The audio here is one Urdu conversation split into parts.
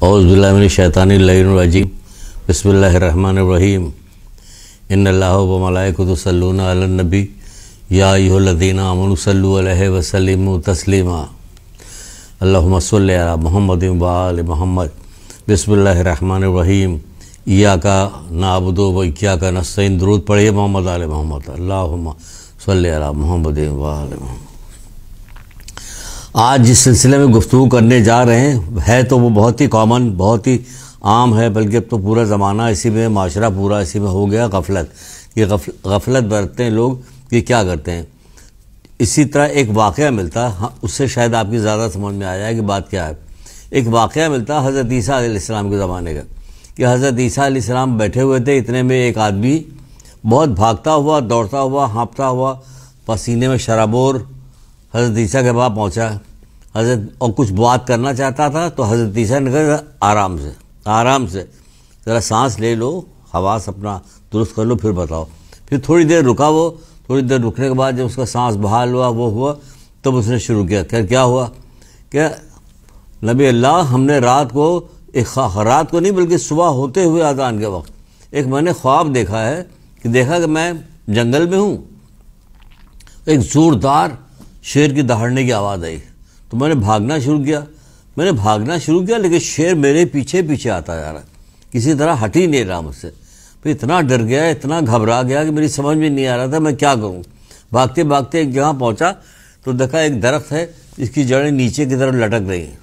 اعوذ باللہ من الشیطان الرجیم بسم اللہ الرحمن الرحیم ان اللہ و ملائکۃ یصلون علی النبی یا ایھا الذین آمنوا صلوا علیہ وسلموا تسلیما اللہم صل علی محمد و آل محمد بسم اللہ الرحمن الرحیم ایاک نعبد و ایاک نستعین درود پڑھیے محمد آل محمد اللہم صل علی محمد و آل محمد۔ آج جس سلسلے میں گفتگو کرنے جا رہے ہیں ہے تو وہ بہت ہی کامن، بہت ہی عام ہے، بلکہ اب تو پورا زمانہ اسی میں، معاشرہ پورا اسی میں ہو گیا، غفلت۔ یہ غفلت برتتے ہیں لوگ، یہ کیا کرتے ہیں۔ اسی طرح ایک واقعہ ملتا، اس سے شاید آپ کی زیادہ سمجھ میں آ جائے کہ بات کیا ہے۔ ایک واقعہ ملتا حضرت عیسیٰ علیہ السلام کے زمانے کا، کہ حضرت عیسیٰ علیہ السلام بیٹھے ہوئے تھے، اتنے میں ایک آدمی بہت بھاگتا ہوا، دوڑتا ہوا، ہانپتا ہوا، پسینے میں شرابور حضرت عیسیٰ کے پاس پہنچا حضرت، اور کچھ بات کرنا چاہتا تھا۔ تو حضرت عیسیٰ نے کہا آرام سے ذرا سانس لے لو، حواس اپنا درست کر لو، پھر بتاؤ۔ پھر تھوڑی دیر رکا وہ، تھوڑی دیر رکنے کے بعد جب اس کا سانس بحال ہوا، وہ ہوا، تب اس نے شروع کیا۔ کیا ہوا کہ نبی اللہ، ہم نے رات کو نہیں بلکہ صبح ہوتے ہوئے اذان کے وقت ایک میں نے خواب دیکھا ہے، کہ میں جنگل میں ہوں، ایک زوردار شیر کی دہاڑنے کی آواز آئی، تو میں نے بھاگنا شروع کیا، لیکن شیر میرے پیچھے پیچھے آتا جا رہا، کسی طرح ہٹ ہی نہیں رہا مجھ سے۔ پھر اتنا ڈر گیا، اتنا گھبرا گیا کہ میری سمجھ میں نہیں آ رہا تھا میں کیا کروں۔ بھاگتے بھاگتے ایک جگہ پہنچا تو دیکھا ایک درخت ہے جس کی جڑیں نیچے کی طرف لٹک رہی ہیں۔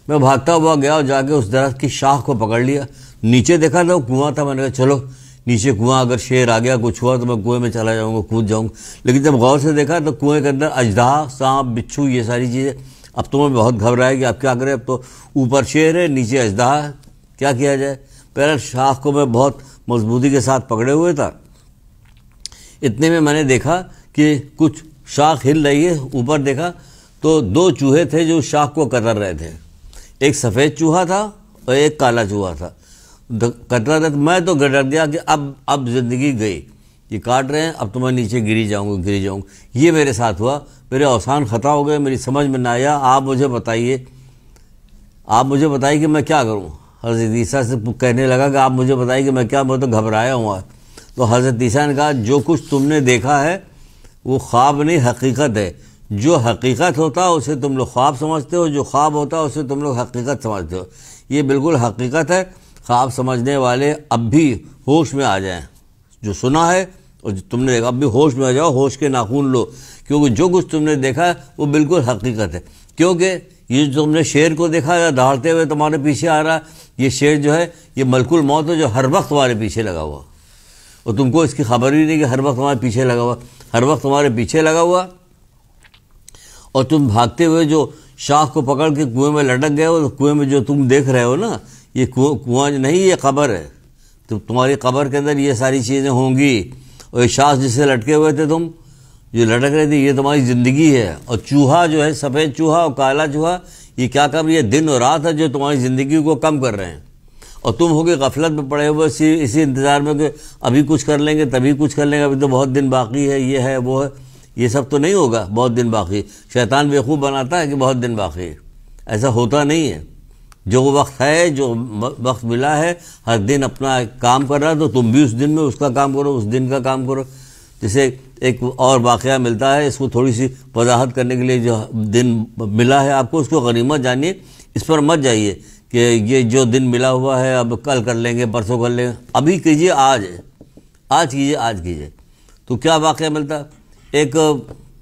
میں بھاگتا ہوا گیا اور جا کے اس درخت کی شاخ کو پکڑ لیا، نیچے دیکھا تو کنواں تھا، میں نے کہا چلو نیچے کنواں، اگر شیر آ گیا کچھ ہوا تو میں کنویں میں چلا جاؤں گا، کود جاؤں گا۔ لیکن جب غور سے دیکھا تو کنویں کے اندر اژدہا، سانپ، بچھو، یہ ساری چیزیں۔ اب تو میں بہت گھبرایا کہ اب کیا کرے، اب تو اوپر شیر ہے، نیچے اژدہا ہے، کیا کیا جائے۔ پہلے شاخ کو میں بہت مضبوطی کے ساتھ پکڑے ہوئے تھا، اتنے میں نے دیکھا کہ کچھ شاخ ہل رہی ہے، اوپر دیکھا تو دو چوہے تھے جو شاخ کو کتر رہے تھے، ایک سفید چوہا تھا اور ایک کالا چوہا تھا۔ کتر رہے، میں تو ڈر گیا کہ اب زندگی گئی، یہ کاٹ رہے ہیں، اب تو میں نیچے گری جاؤں گا۔ یہ میرے ساتھ ہوا، میرے اوسان خطا ہو گئے، میری سمجھ میں نہ آیا۔ آپ مجھے بتائیے کہ میں کیا کروں۔ حضرت عیسیٰ سے کہنے لگا کہ آپ مجھے بتائیے کہ میں کیا، میں تو گھبرایا ہوں۔ تو حضرت عیسیٰ نے کہا جو کچھ تم نے دیکھا ہے وہ خواب نہیں، حقیقت ہے۔ جو حقیقت ہوتا ہے اسے تم لوگ خواب سمجھتے ہو، جو خواب ہوتا ہے اسے تم لوگ حقیقت سمجھتے ہو۔ یہ بالکل حقیقت ہے، خواب سمجھنے والے اب بھی ہوش میں آ جائیں، جو سنا ہے اور جو تم نے دیکھا اب بھی ہوش میں آ جاؤ، ہوش کے ناخون لو، کیونکہ جو کچھ تم نے دیکھا ہے وہ بالکل حقیقت ہے۔ کیونکہ یہ جو تم نے شیر کو دیکھا ہے دہاڑتے ہوئے تمہارے پیچھے آ رہا ہے، یہ شیر جو ہے یہ ملک الموت ہے، جو ہر وقت تمہارے پیچھے لگا ہوا، اور تم کو اس کی خبر ہی نہیں کہ ہر وقت تمہارے پیچھے لگا ہوا، ہر وقت تمہارے پیچھے لگا ہوا۔ اور تم بھاگتے ہوئے جو شاخ کو پکڑ کے کنویں میں لٹک گئے ہو، تو کنویں میں جو تم دیکھ رہے ہو نا، یہ کنواں نہیں، یہ قبر ہے۔ تو تمہاری قبر کے اندر یہ ساری چیزیں ہوں گی، اور یہ شاخ جس سے لٹکے ہوئے تھے تم، جو لٹک رہے تھے، یہ تمہاری زندگی ہے۔ اور چوہا جو ہے، سفید چوہا اور کالا چوہا، یہ کیا کر رہی ہے، دن اور رات ہے جو تمہاری زندگی کو کم کر رہے ہیں، اور تم ہو کے غفلت میں پڑے ہوئے اسی انتظار میں کہ ابھی کچھ کر لیں گے، تبھی کچھ کر لیں گے، ابھی تو بہت دن باقی ہے، یہ ہے وہ ہے۔ یہ سب تو نہیں ہوگا، بہت دن باقی۔ شیطان بیوقوف بناتا ہے کہ بہت دن باقی ہے، ایسا ہوتا نہیں ہے۔ جو وقت ہے، جو وقت ملا ہے، ہر دن اپنا کام کر رہا ہے، تو تم بھی اس دن میں اس کا کام کرو، اس دن کا کام کرو۔ جسے ایک اور واقعہ ملتا ہے، اس کو تھوڑی سی وضاحت کرنے کے لیے، جو دن ملا ہے آپ کو، اس کو غنیمت جانیے، اس پر مت جائیے کہ یہ جو دن ملا ہوا ہے اب کل کر لیں گے، پرسوں کر لیں گے، ابھی کیجیے، آج کیجیے۔ تو کیا واقعہ ملتا، ایک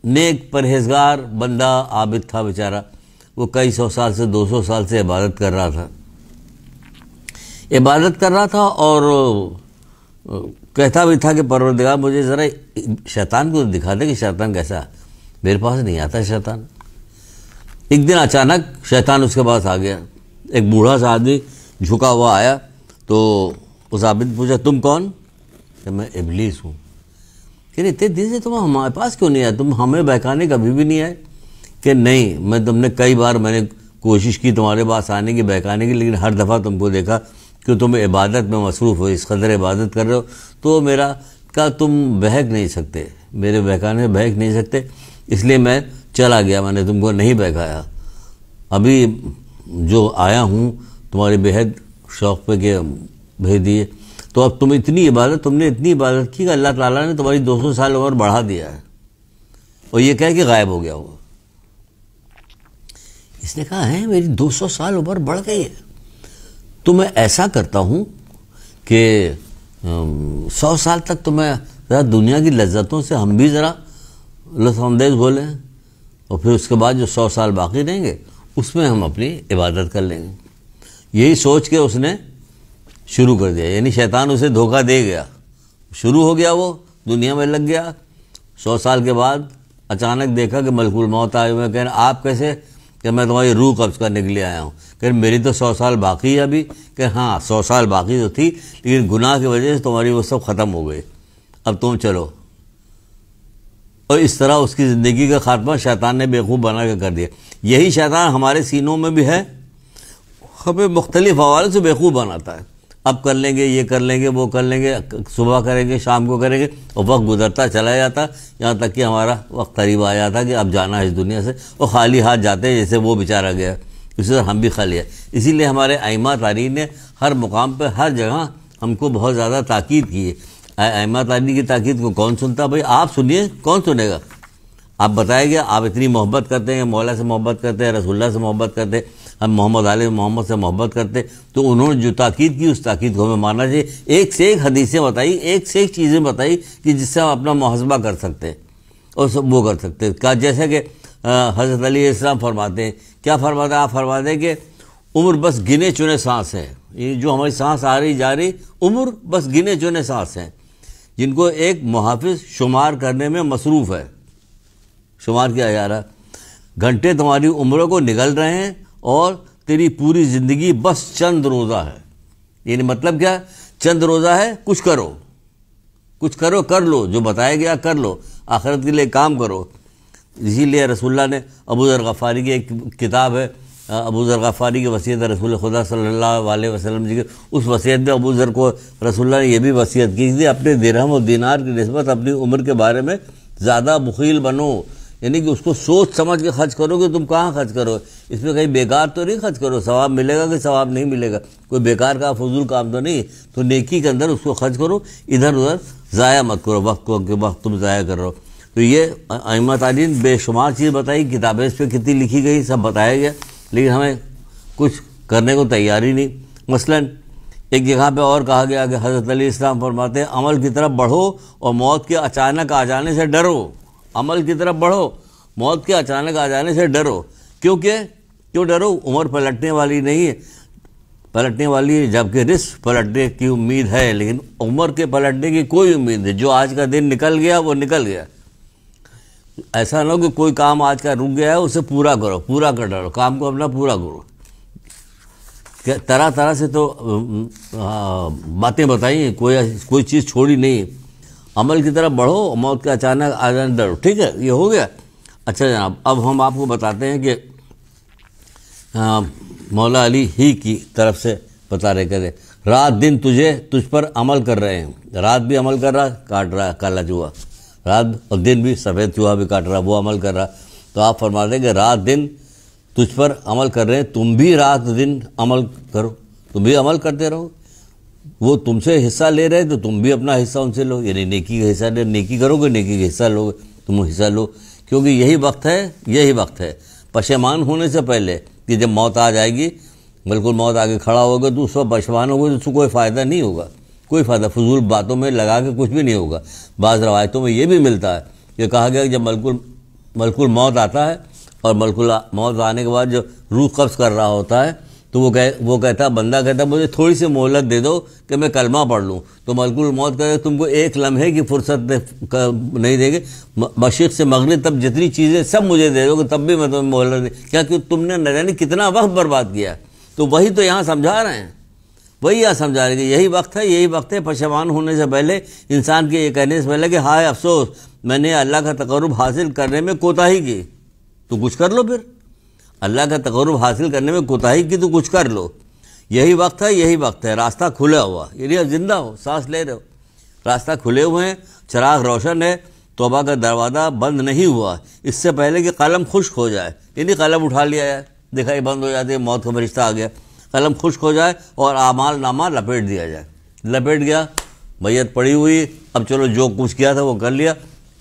نیک پرہیزگار بندہ عابد تھا بیچارہ، وہ کئی 100 سال سے 200 سال سے عبادت کر رہا تھا، اور کہتا بھی تھا کہ پروردگار مجھے ذرا شیطان کو دکھا دے کہ شیطان کیسا ہے، میرے پاس نہیں آتا شیطان۔ ایک دن اچانک شیطان اس کے پاس آ گیا، ایک بوڑھا سا آدمی جھکا ہوا آیا، تو اس عابد نے پوچھا تم کون؟ کہ میں ابلیس ہوں۔ کہ اتنے دن سے تم ہمارے پاس کیوں نہیں آئے، تم ہمیں بہکانے کبھی بھی نہیں آئے؟ کہ نہیں، میں تم نے کئی بار میں نے کوشش کی تمہارے پاس آنے کی، بہکانے کی، لیکن ہر دفعہ تم کو دیکھا کہ تم عبادت میں مصروف ہو، اس قدر عبادت کر رہے ہو، تو میرا کہا تم بہک نہیں سکتے، میرے بہکانے میں بہک نہیں سکتے، اس لیے میں چلا گیا، میں نے تم کو نہیں بہکایا۔ ابھی جو آیا ہوں تمہارے بےحد شوق پہ کہ بھیج دیے. تو اب تم نے اتنی عبادت کی کہ اللہ تعالیٰ نے تمہاری 200 سال عمر بڑھا دیا ہے. اور یہ کہہ کہ غائب ہو گیا وہ. اس نے کہا ہے میری 200 سال عمر بڑھ گئی ہے تو میں ایسا کرتا ہوں کہ 100 سال تک تو میں ذرا دنیا کی لذتوں سے ہم بھی ذرا لطف اندیز ہو لیں, اور پھر اس کے بعد جو 100 سال باقی رہیں گے اس میں ہم اپنی عبادت کر لیں گے. یہی سوچ کے اس نے شروع کر دیا. یعنی شیطان اسے دھوکہ دے گیا, شروع ہو گیا, وہ دنیا میں لگ گیا. 100 سال کے بعد اچانک دیکھا کہ ملک الموت آئے ہوئے. کہنا آپ کیسے؟ کہ میں تمہاری روح قبض کرنے کے لیے آیا ہوں. کہ میری تو 100 سال باقی ہے ابھی. کہ ہاں 100 سال باقی تو تھی, لیکن گناہ کی وجہ سے تمہاری وہ سب ختم ہو گئے, اب تم چلو. اور اس طرح اس کی زندگی کا خاتمہ شیطان نے بیوقوف بنا کے کر دیا. یہی شیطان ہمارے سینوں میں بھی ہے, ہمیں مختلف حوالے سے بیوقوف بناتا ہے. اب کر لیں گے, یہ کر لیں گے, وہ کر لیں گے, صبح کریں گے, شام کو کریں گے, اور وقت گزرتا چلا جاتا یہاں تک کہ ہمارا وقت قریب آ جاتا کہ اب جانا ہے اس دنیا سے. اور خالی ہاتھ جاتے ہیں جیسے وہ بیچارہ گیا, اسی طرح ہم بھی خالی ہیں. اسی لیے ہمارے ائمہ تارین نے ہر مقام پہ ہر جگہ ہم کو بہت زیادہ تاکید کی ہے. ائمہ تارین کی تاکید کو کون سنتا؟ بھائی آپ سنیے, کون سنے گا؟ آپ بتائیں گے, آپ اتنی محبت کرتے ہیں, مولا سے محبت کرتے ہیں, رسول اللہ سے محبت کرتے ہیں, ہم محمد علیہ محمد سے محبت کرتے, تو انہوں نے جو تاکید کی اس تاکید کو ہمیں ماننا چاہیے. ایک سے ایک حدیثیں بتائی, ایک سے ایک چیزیں بتائی کہ جس سے ہم اپنا محاسبہ کر سکتے ہیں اور سب وہ کر سکتے ہیں. جیسے کہ حضرت علی علیہ السلام فرماتے ہیں, کیا فرماتے ہیں؟ آپ فرماتے ہیں کہ عمر بس گنے چنے سانس ہیں. یہ جو ہماری سانس آ رہی جا رہی, عمر بس گنے چنے سانس ہیں, جن کو ایک محافظ شمار کرنے میں مصروف ہے. شمار کیا جا رہا, گھنٹے تمہاری عمروں کو نکل رہے ہیں اور تیری پوری زندگی بس چند روزہ ہے. یعنی مطلب کیا؟ چند روزہ ہے, کچھ کرو, کچھ کرو, کر لو, جو بتایا گیا کر لو, آخرت کے لیے کام کرو. اسی لیے رسول اللہ نے ابو ذر غفاری کی ایک کتاب ہے, ابو ذر غفاری کی وصیت رسول خدا صلی اللہ علیہ وسلم جی کی. اس وصیت میں ابو ذر کو رسول اللہ نے یہ بھی وصیت کی تھی, اپنے درہم اور دینار کی نسبت اپنی عمر کے بارے میں زیادہ بخیل بنو. یعنی کہ اس کو سوچ سمجھ کے خرچ کرو کہ تم کہاں خرچ کرو, اس میں کہیں بیکار تو نہیں خرچ کرو, ثواب ملے گا کہ ثواب نہیں ملے گا, کوئی بیکار کا فضول کام تو نہیں. تو نیکی کے اندر اس کو خرچ کرو, ادھر ادھر ضائع مت کرو وقت کو, کہ وقت تم ضائع کر رہے ہو. تو یہ ائمہ تارین بے شمار چیز بتائی, کتابیں اس پہ کتنی لکھی گئی, سب بتایا گیا, لیکن ہمیں کچھ کرنے کو تیاری نہیں. مثلا ایک جگہ پہ اور کہا گیا کہ حضرت علیہ السلام فرماتے ہیں عمل کی طرف بڑھو اور موت کے اچانک آ جانے سے ڈرو. عمل کی طرف بڑھو, موت کے اچانک آ جانے سے ڈرو. کیوں ڈرو؟ عمر پلٹنے والی نہیں ہے, پلٹنے والی ہے, جبکہ رزق پلٹنے کی امید ہے, لیکن عمر کے پلٹنے کی کوئی امید نہیں. جو آج کا دن نکل گیا وہ نکل گیا. ایسا نہ ہو کہ کوئی کام آج کا رک گیا ہے اسے پورا کرو, پورا کر ڈالو, کام کو اپنا پورا کرو. طرح طرح سے تو باتیں بتائیں, کوئی چیز چھوڑی نہیں. عمل کی طرف بڑھو, موت کے اچانک آ جانے ڈرو. ٹھیک ہے, یہ ہو گیا. اچھا جناب, اب ہم آپ کو بتاتے ہیں کہ مولا علی ہی کی طرف سے بتا رہے, کہتے رات دن تجھ پر عمل کر رہے ہیں. رات بھی عمل کر رہا, کاٹ رہا کالا چوہا, رات اور دن بھی سفید چوہا بھی کاٹ رہا, وہ عمل کر رہا. تو آپ فرماتے ہیں کہ رات دن تجھ پر عمل کر رہے ہیں, تم بھی رات دن عمل کرو, تم بھی عمل کرتے رہو. وہ تم سے حصہ لے رہے تو تم بھی اپنا حصہ ان سے لو. یعنی نیکی کا حصہ لے, نیکی کرو گے نیکی کا حصہ لو گے, تم حصہ لو. کیونکہ یہی وقت ہے پشیمان ہونے سے پہلے, کہ جب موت آ جائے گی, بالکل موت آگے کھڑا ہوگا تو اس وقت پشیمان ہوگا, تو اس کو کوئی فائدہ نہیں ہوگا, کوئی فائدہ, فضول باتوں میں لگا کے کچھ بھی نہیں ہوگا. بعض روایتوں میں یہ بھی ملتا ہے کہ کہا گیا کہ جب ملک الموت آتا ہے اور ملک الموت آنے کے بعد جو روح قبض کر رہا ہوتا ہے, تو وہ کہتا, بندہ کہتا مجھے تھوڑی سی مہلت دے دو کہ میں کلمہ پڑھ لوں. تو ملک الموت کہتا تم کو ایک لمحے کی فرصت نہیں دے گے, مشرق سے مغرب تب جتنی چیزیں سب مجھے دے دو کہ تب بھی میں تمہیں مہلت دے, کیا کہ تم نے نہ جانے کتنا وقت برباد کیا. تو وہی تو یہاں سمجھا رہے ہیں, وہی یہاں سمجھا رہے ہیں کہ یہی وقت ہے پشیمان ہونے سے پہلے, انسان کے یہ کہنے سے پہلے کہ ہائے افسوس میں نے اللہ کا تقرب حاصل کرنے میں کوتاہی کی. تو کچھ کر لو, پھر اللہ کا تقرب حاصل کرنے میں کوتاہی کی تو کچھ کر لو. یہی وقت ہے, راستہ کھلا ہوا, یعنی اب زندہ ہو, سانس لے رہے ہو, راستہ کھلے ہوئے ہیں, چراغ روشن ہے, توبہ کا دروازہ بند نہیں ہوا اس سے پہلے کہ قلم خشک ہو جائے. یعنی قلم اٹھا لیا جائے, دکھائی بند ہو جاتی ہے, موت کا فرشتہ آ گیا. قلم خشک ہو جائے اور اعمال نامہ لپیٹ دیا جائے. لپیٹ گیا، میت پڑی ہوئی، اب چلو جو کچھ کیا تھا وہ کر لیا،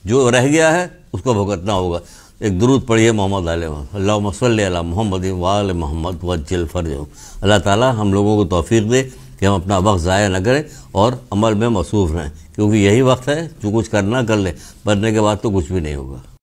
جو رہ گیا ہے اس کو بھگتنا ہوگا. ایک درود پڑھیے محمد علیہ وسلم، اللہم صلی علی محمد وآل محمد وعجل فرجہم. اللہ تعالیٰ ہم لوگوں کو توفیق دے کہ ہم اپنا وقت ضائع نہ کریں اور عمل میں مصروف رہیں، کیونکہ یہی وقت ہے جو کچھ کرنا کر لیں، مرنے کے بعد تو کچھ بھی نہیں ہوگا.